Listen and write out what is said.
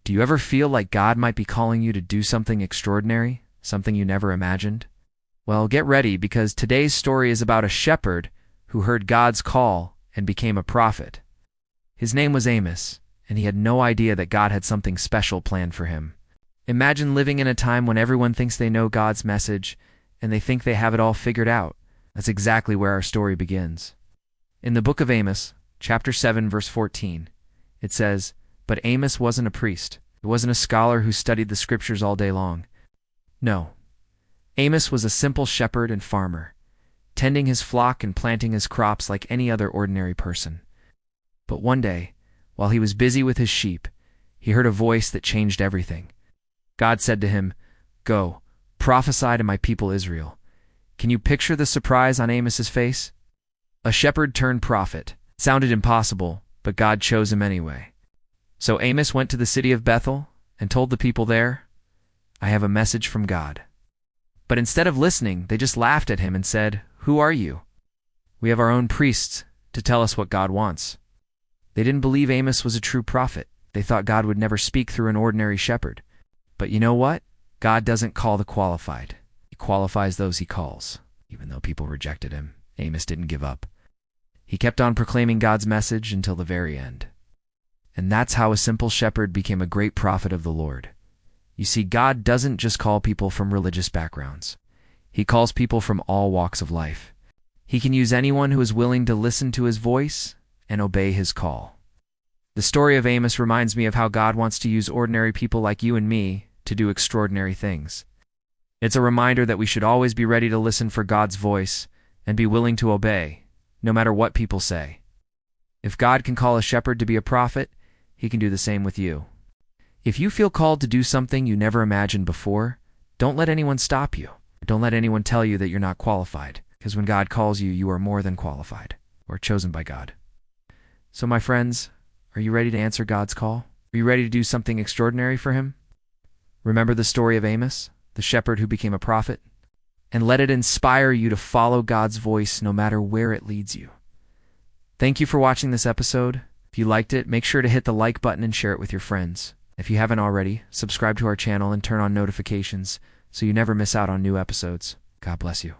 Do you ever feel like God might be calling you to do something extraordinary, something you never imagined? Well, get ready, because today's story is about a shepherd who heard God's call and became a prophet. His name was Amos, and he had no idea that God had something special planned for him. Imagine living in a time when everyone thinks they know God's message and they think they have it all figured out. That's exactly where our story begins. In the book of Amos, chapter 7, verse 14, it says, "But Amos wasn't a priest. He wasn't a scholar who studied the scriptures all day long. No. Amos was a simple shepherd and farmer, tending his flock and planting his crops like any other ordinary person. But one day, while he was busy with his sheep, he heard a voice that changed everything. God said to him, 'Go, prophesy to my people Israel.' Can you picture the surprise on Amos's face? A shepherd turned prophet. It sounded impossible, but God chose him anyway. So Amos went to the city of Bethel and told the people there, 'I have a message from God.' But instead of listening, they just laughed at him and said, 'Who are you?' 'We have our own priests to tell us what God wants.' They didn't believe Amos was a true prophet. They thought God would never speak through an ordinary shepherd. But you know what? God doesn't call the qualified. He qualifies those he calls. Even though people rejected him, Amos didn't give up. He kept on proclaiming God's message until the very end. And that's how a simple shepherd became a great prophet of the Lord. You see, God doesn't just call people from religious backgrounds. He calls people from all walks of life. He can use anyone who is willing to listen to his voice and obey his call. The story of Amos reminds me of how God wants to use ordinary people like you and me to do extraordinary things. It's a reminder that we should always be ready to listen for God's voice and be willing to obey, no matter what people say. If God can call a shepherd to be a prophet, he can do the same with you. If you feel called to do something you never imagined before, don't let anyone stop you. Don't let anyone tell you that you're not qualified, because when God calls you, you are more than qualified, or chosen by God. So my friends, are you ready to answer God's call? Are you ready to do something extraordinary for him? Remember the story of Amos, the shepherd who became a prophet? And let it inspire you to follow God's voice no matter where it leads you. Thank you for watching this episode. If you liked it, make sure to hit the like button and share it with your friends. If you haven't already, subscribe to our channel and turn on notifications so you never miss out on new episodes. God bless you.